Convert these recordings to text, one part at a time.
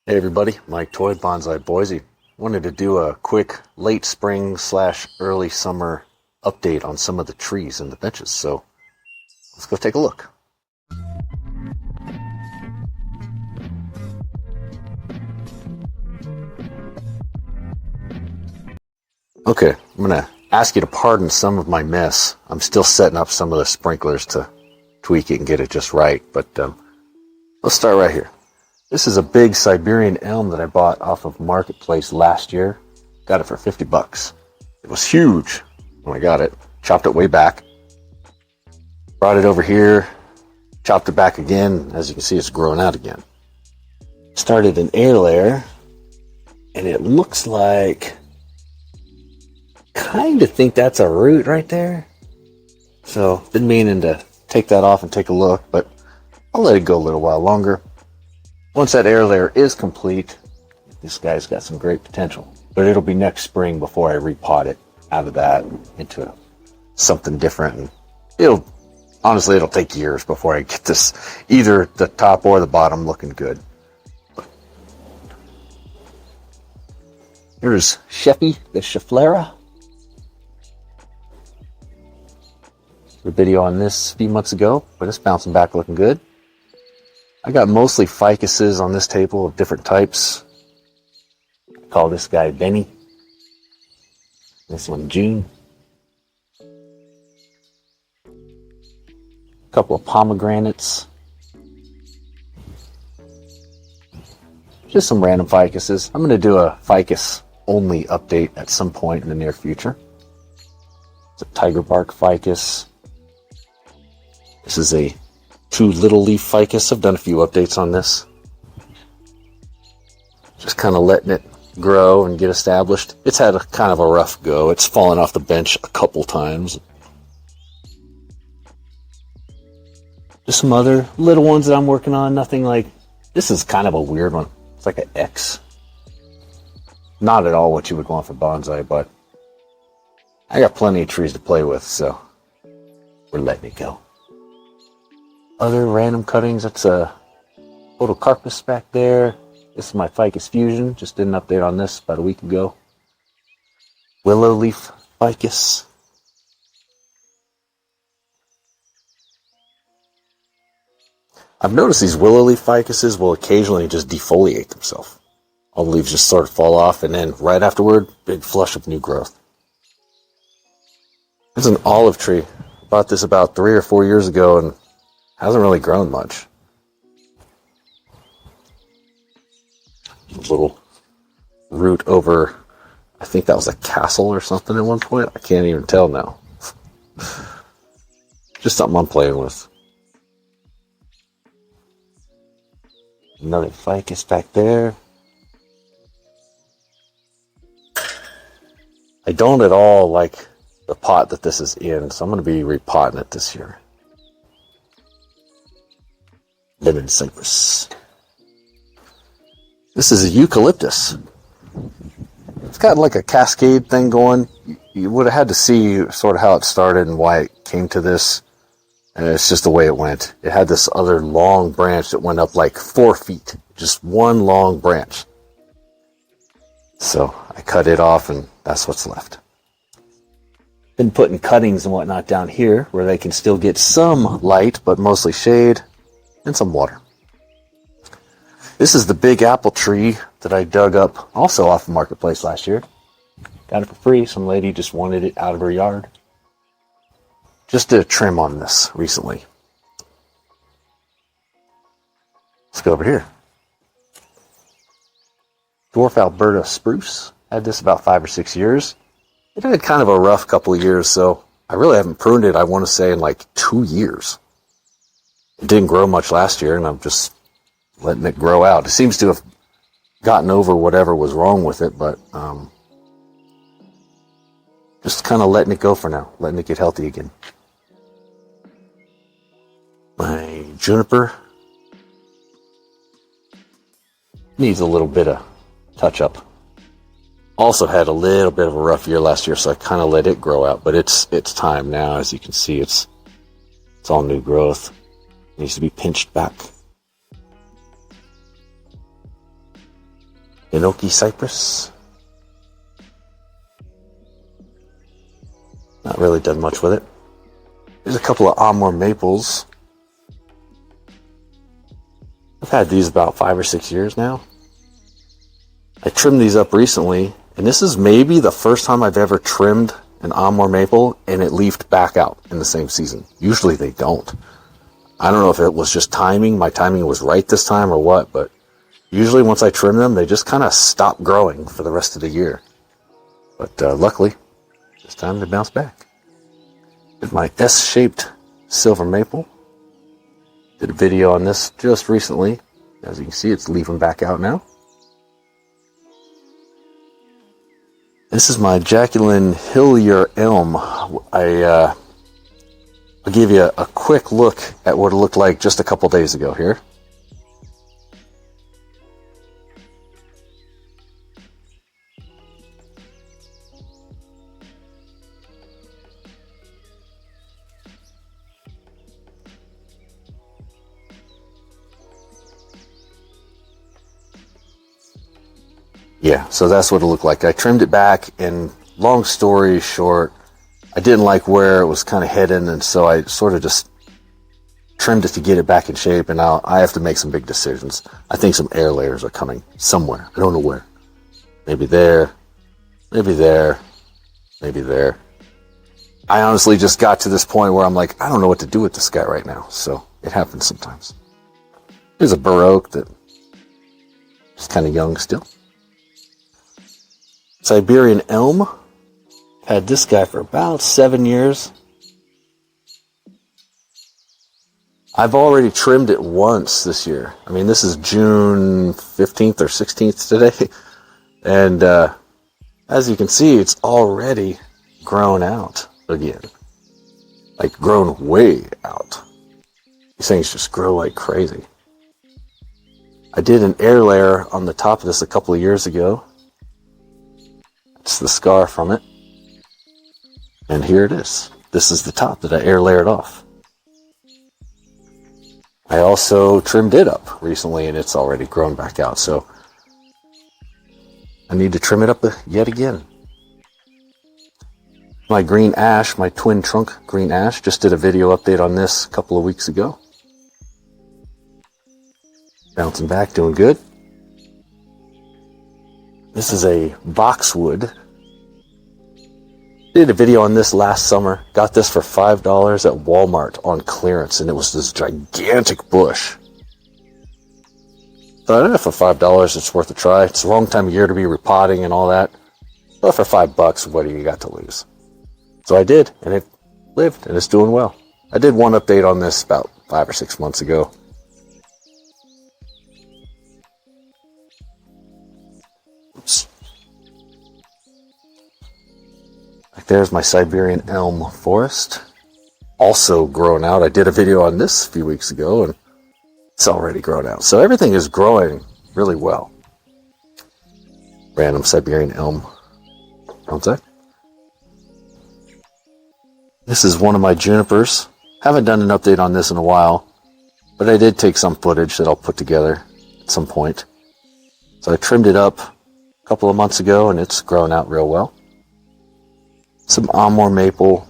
Hey everybody, Mike Toy, Bonsai, Boise. Wanted to do a quick late spring / early summer update on some of the trees and the benches. So let's go take a look. Okay, I'm gonna ask you to pardon some of my mess. I'm still setting up some of the sprinklers to tweak it and get it just right, but let's start right here. This is a big Siberian elm that I bought off of Marketplace last year. Got it for 50 bucks. It was huge when I got it. Chopped it way back. Brought it over here. Chopped it back again. As you can see, it's growing out again. Started an air layer. And it looks like... kind of think that's a root right there. So, been meaning to take that off and take a look. But I'll let it go a little while longer. Once that air layer is complete, this guy's got some great potential. But it'll be next spring before I repot it out of that into something different. And it'll take years before I get this, either the top or the bottom, looking good. Here's the Schefflera. A video on this a few months ago, but it's bouncing back looking good. I got mostly ficuses on this table of different types. I call this guy Benny. This one June. A couple of pomegranates. Just some random ficuses. I'm going to do a ficus only update at some point in the near future. It's a tiger bark ficus. This is a true little leaf ficus. I've done a few updates on this. Just kind of letting it grow and get established. It's had a kind of a rough go. It's fallen off the bench a couple times. Just some other little ones that I'm working on. Nothing like... this is kind of a weird one. It's like an X. Not at all what you would want for bonsai, but I got plenty of trees to play with, so we're letting it go. Other random cuttings, that's a photocarpus back there. This is my ficus fusion. Just did an update on this about a week ago. Willow leaf ficus. I've noticed these willow leaf ficuses will occasionally just defoliate themselves. All the leaves just sort of fall off, and then right afterward, big flush of new growth. It's an olive tree. Bought this about 3 or 4 years ago, and hasn't really grown much. A little root over, I think that was a castle or something at one point. I can't even tell now. Just something I'm playing with. Another ficus back there. I don't at all like the pot that this is in, so I'm going to be repotting it this year. Lemon cypress. This is a eucalyptus. It's got like a cascade thing going. You would have had to see sort of how it started and why it came to this. And it's just the way it went. It had this other long branch that went up like 4 feet. Just one long branch. So I cut it off and that's what's left. Been putting cuttings and whatnot down here where they can still get some light, but mostly shade and some water. This is the big apple tree that I dug up also off the Marketplace last year. Got it for free. Some lady just wanted it out of her yard. Just did a trim on this recently. Let's go over here. Dwarf Alberta spruce. Had this about 5 or 6 years. It had kind of a rough couple of years, so I really haven't pruned it, I want to say, in like 2 years. It didn't grow much last year, and I'm just letting it grow out. It seems to have gotten over whatever was wrong with it, but just kind of letting it go for now, letting it get healthy again. My juniper needs a little bit of touch-up. Also had a little bit of a rough year last year, so I kind of let it grow out, but it's time now. As you can see, it's all new growth. It needs to be pinched back. Enoki cypress. Not really done much with it. There's a couple of Amur maples. I've had these about 5 or 6 years now. I trimmed these up recently, and this is maybe the first time I've ever trimmed an Amur maple and it leafed back out in the same season. Usually they don't. I don't know if it was just timing, my timing was right this time or what, but usually once I trim them, they just kind of stop growing for the rest of the year. But luckily, it's time to bounce back. Did my S-shaped silver maple. Did a video on this just recently. As you can see, it's leafing back out now. This is my Jacqueline Hillier elm. I'll give you a quick look at what it looked like just a couple days ago here. Yeah, so that's what it looked like. I trimmed it back, and long story short, I didn't like where it was kind of heading, and so I sort of just trimmed it to get it back in shape, and now I have to make some big decisions. I think some air layers are coming somewhere. I don't know where. Maybe there, maybe there, maybe there. I honestly just got to this point where I'm like, I don't know what to do with this guy right now, so it happens sometimes. Here's a bur oak that is kind of young still. Siberian elm. Had this guy for about 7 years. I've already trimmed it once this year. I mean, this is June 15th or 16th today. And as you can see, it's already grown out again. Like, grown way out. These things just grow like crazy. I did an air layer on the top of this a couple of years ago. It's the scar from it. And here it is. This is the top that I air layered off. I also trimmed it up recently, and it's already grown back out. So I need to trim it up yet again. My green ash, my twin trunk green ash, just did a video update on this a couple of weeks ago. Bouncing back, doing good. This is a boxwood. Did a video on this last summer. Got this for $5 at Walmart on clearance, and it was this gigantic bush. Thought, for $5, it's worth a try. It's the wrong time of year to be repotting and all that. But for $5, what do you got to lose? So I did, and it lived, and it's doing well. I did one update on this about 5 or 6 months ago. Oops. There's my Siberian elm forest. Also grown out. I did a video on this a few weeks ago, and it's already grown out. So everything is growing really well. Random Siberian elm bonsai. This is one of my junipers. Haven't done an update on this in a while, but I did take some footage that I'll put together at some point. So I trimmed it up a couple of months ago, and it's grown out real well. Some Amur maple,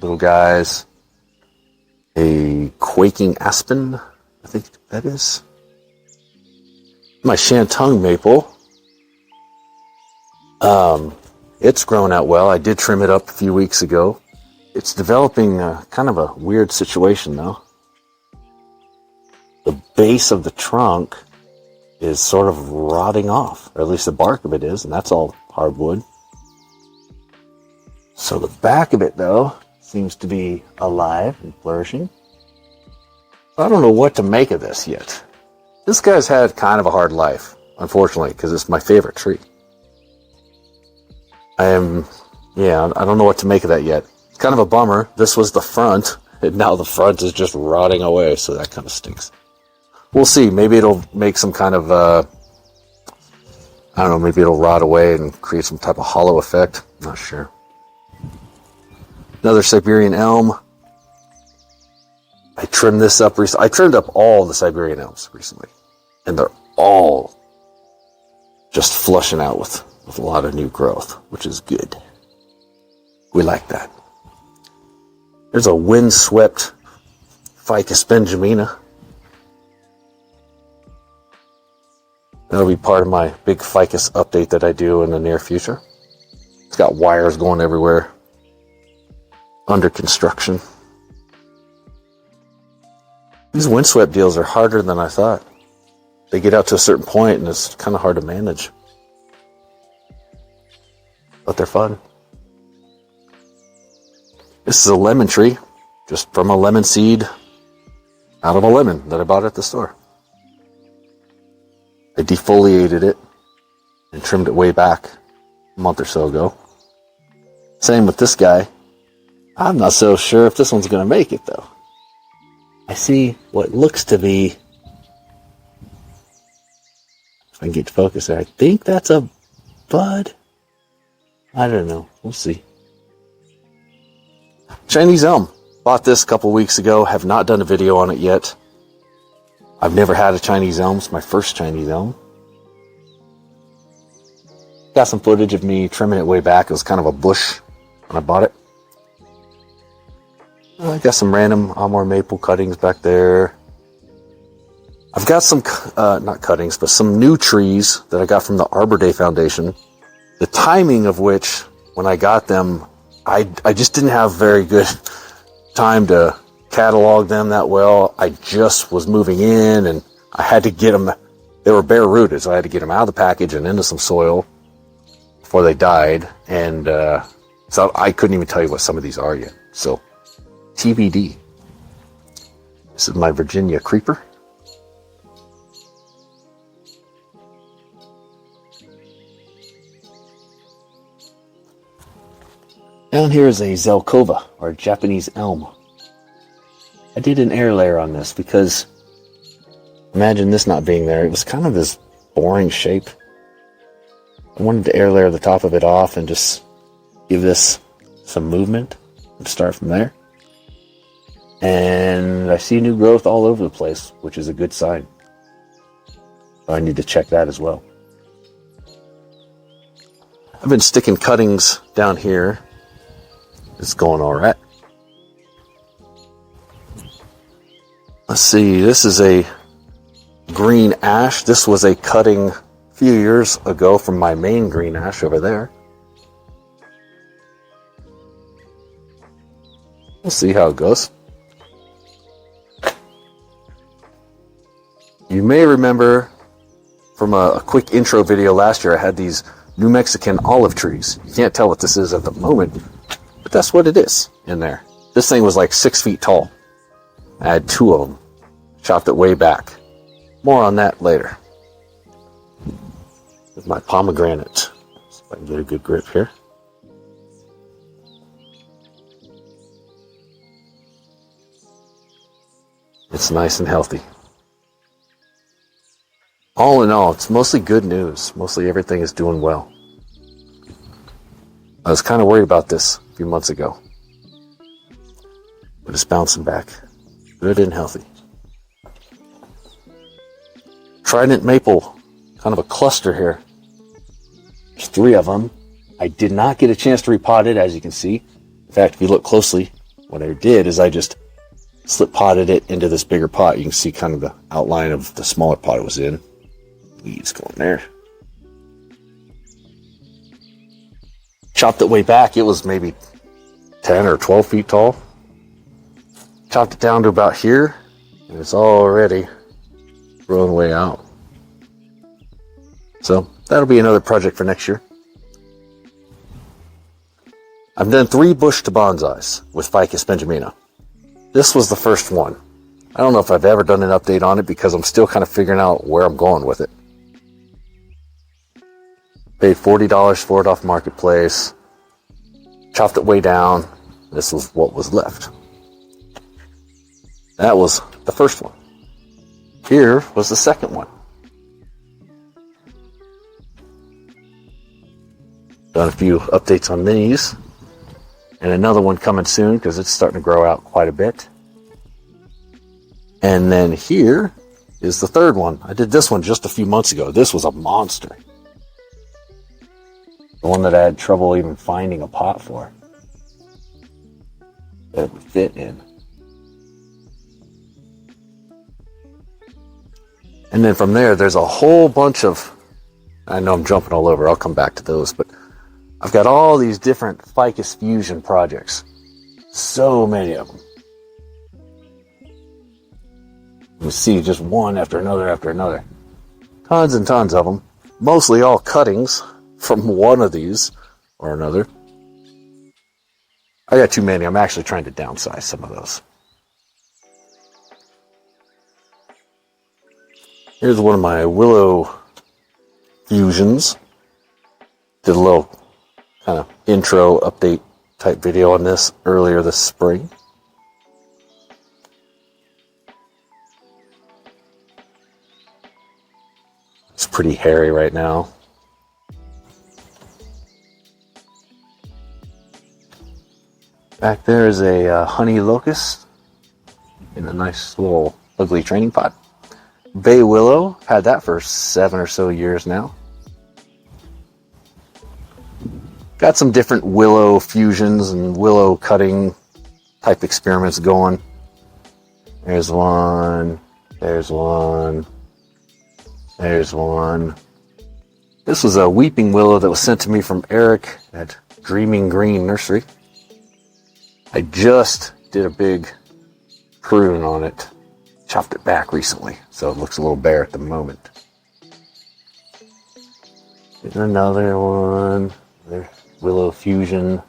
little guys. A quaking aspen, I think that is. My Shantong maple. It's grown out well. I did trim it up a few weeks ago. It's developing kind of a weird situation, though. The base of the trunk is sort of rotting off, or at least the bark of it is, and that's all hardwood. So the back of it, though, seems to be alive and flourishing. I don't know what to make of this yet. This guy's had kind of a hard life, unfortunately, because it's my favorite tree. I don't know what to make of that yet. It's kind of a bummer. This was the front, and now the front is just rotting away, so that kind of stinks. We'll see. Maybe it'll make some kind of, maybe it'll rot away and create some type of hollow effect. Not sure. Another Siberian elm. I trimmed this up recently. I trimmed up all the Siberian elms recently, and they're all just flushing out with a lot of new growth, which is good. We like that. There's a windswept Ficus benjamina. That'll be part of my big ficus update that I do in the near future. It's got wires going everywhere. Under construction. These windswept deals are harder than I thought. They get out to a certain point and it's kind of hard to manage. But they're fun. This is a lemon tree, just from a lemon seed out of a lemon that I bought at the store. I defoliated it and trimmed it way back a month or so ago. Same with this guy. I'm not so sure if this one's going to make it, though. I see what looks to be, if I can get to focus there, I think that's a bud. I don't know. We'll see. Chinese elm. Bought this a couple weeks ago. Have not done a video on it yet. I've never had a Chinese elm. It's my first Chinese elm. Got some footage of me trimming it way back. It was kind of a bush when I bought it. I got some random Amur maple cuttings back there. I've got some, not cuttings, but some new trees that I got from the Arbor Day Foundation. The timing of which, when I got them, I just didn't have very good time to catalog them that well. I just was moving in and I had to get them, they were bare rooted, so I had to get them out of the package and into some soil before they died. And so I couldn't even tell you what some of these are yet. So TBD. This is my Virginia creeper. Down here is a Zelkova, or Japanese elm. I did an air layer on this because, imagine this not being there. It was kind of this boring shape. I wanted to air layer the top of it off and just give this some movement and start from there. And I see new growth all over the place, which is a good sign. So I need to check that as well. I've been sticking cuttings down here. It's going all right. Let's see, this is a green ash. This was a cutting a few years ago from my main green ash over there. We'll see how it goes. You may remember from a quick intro video last year, I had these New Mexican olive trees. You can't tell what this is at the moment, but that's what it is in there. This thing was like 6 feet tall. I had 2 of them. Chopped it way back. More on that later. With my pomegranate. See if I can get a good grip here. It's nice and healthy. All in all, it's mostly good news. Mostly everything is doing well. I was kind of worried about this a few months ago. But it's bouncing back. Good and healthy. Trident maple. Kind of a cluster here. There's 3 of them. I did not get a chance to repot it, as you can see. In fact, if you look closely, what I did is I just slip potted it into this bigger pot. You can see kind of the outline of the smaller pot it was in. Weeds going there. Chopped it way back. It was maybe 10 or 12 feet tall. Chopped it down to about here, and it's already growing way out. So that'll be another project for next year. I've done 3 bush to bonsais with Ficus benjamina. This was the first one. I don't know if I've ever done an update on it because I'm still kind of figuring out where I'm going with it. Paid $40 for it off Marketplace. Chopped it way down. This was what was left. That was the first one. Here was the second one. Done a few updates on these. And another one coming soon because it's starting to grow out quite a bit. And then here is the third one. I did this one just a few months ago. This was a monster. The one that I had trouble even finding a pot for that it would fit in. And then from there, there's a whole bunch of, I know I'm jumping all over, I'll come back to those, but I've got all these different Ficus fusion projects. So many of them. You see just one after another after another. Tons and tons of them. Mostly all cuttings from one of these or another. I got too many. I'm actually trying to downsize some of those. Here's one of my Willow fusions. Did a little kind of intro update type video on this earlier this spring. It's pretty hairy right now. Back there is a honey locust in a nice little ugly training pot. Bay willow, had that for 7 or so years now. Got some different willow fusions and willow cutting type experiments going. There's one, there's one, there's one. This was a weeping willow that was sent to me from Eric at Dreaming Green Nursery. I just did a big prune on it. Chopped it back recently, so it looks a little bare at the moment. Here's another one. There's Willow fusion.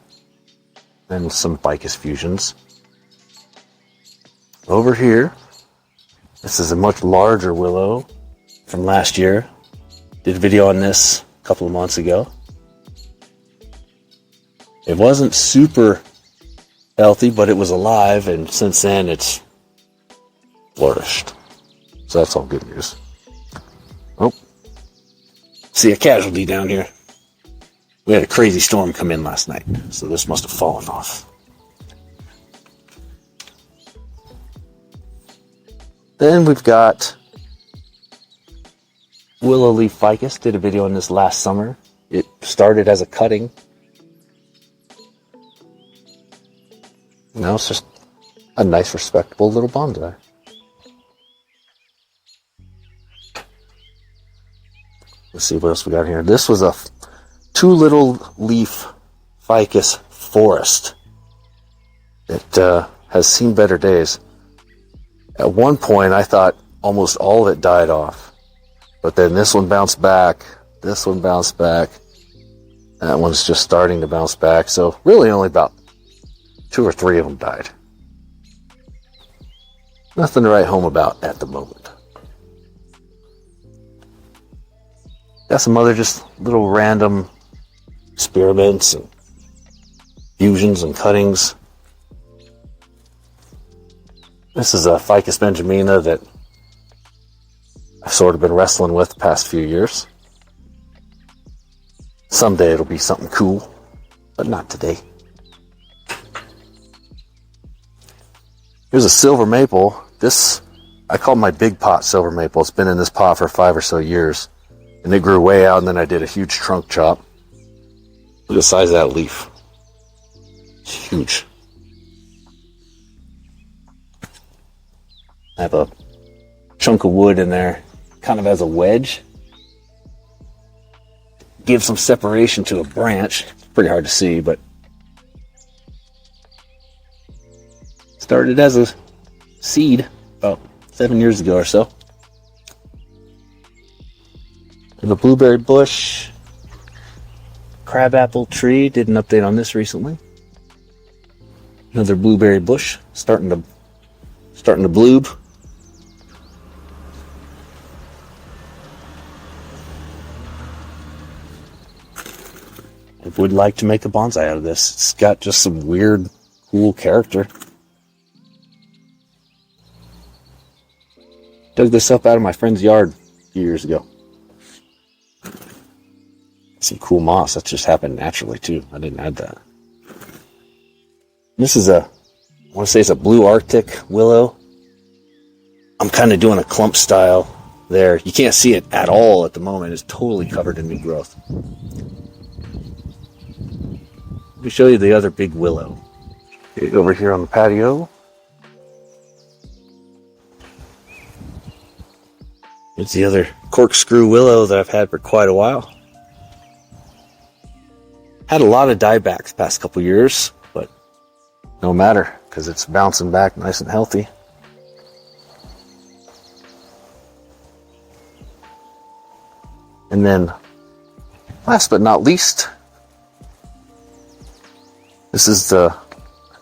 And some Ficus fusions. Over here, this is a much larger willow from last year. Did a video on this a couple of months ago. It wasn't super healthy, but it was alive, and since then it's flourished. So that's all good news. Oh, see a casualty down here. We had a crazy storm come in last night, so this must have fallen off. Then we've got Willow Leaf Ficus. Did a video on this last summer. It started as a cutting. Now it's just a nice, respectable little bonsai. Let's see what else we got here. This was a 2 little leaf Ficus forest. It has seen better days. At one point, I thought almost all of it died off. But then this one bounced back. This one bounced back. That one's just starting to bounce back. So really only about 2 or 3 of them died. Nothing to write home about at the moment. Got some other just little random experiments and fusions and cuttings. This is a Ficus benjamina that I've sort of been wrestling with the past few years. Someday it'll be something cool, but not today. Here's a silver maple. This, I call my big pot silver maple. It's been in this pot for 5 or so years. And it grew way out, and then I did a huge trunk chop. Look at the size of that leaf. It's huge. I have a chunk of wood in there, kind of as a wedge. Give some separation to a branch. It's pretty hard to see, but started as a seed about 7 years ago or so. The blueberry bush, crabapple tree, did an update on this recently. Another blueberry bush starting to bloob. I would like to make a bonsai out of this. It's got just some weird, cool character. Dug this up out of my friend's yard a few years ago. Some cool moss. That just happened naturally too. I didn't add that. This is I want to say it's a blue Arctic willow. I'm kind of doing a clump style there. You can't see it at all at the moment. It's totally covered in new growth. Let me show you the other big willow. Over here on the patio. It's the other corkscrew willow that I've had for quite a while. Had a lot of diebacks past couple years, but no matter, because it's bouncing back nice and healthy. And then, last but not least, this is I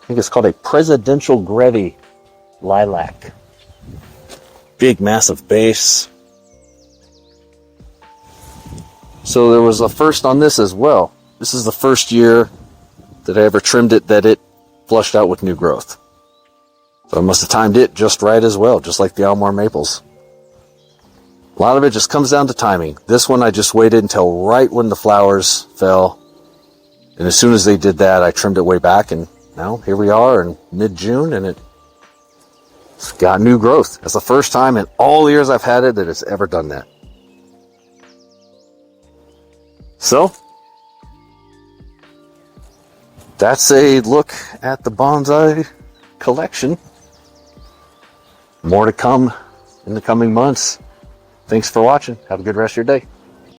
think it's called a Presidential Grevy Lilac. Big, massive base. So there was a first on this as well. This is the first year that I ever trimmed it that it flushed out with new growth. So I must have timed it just right as well, just like the Almar maples. A lot of it just comes down to timing. This one I just waited until right when the flowers fell. And as soon as they did that, I trimmed it way back. And now here we are in mid-June and it's got new growth. It's the first time in all the years I've had it that it's ever done that. So, that's a look at the bonsai collection. More to come in the coming months. Thanks for watching. Have a good rest of your day.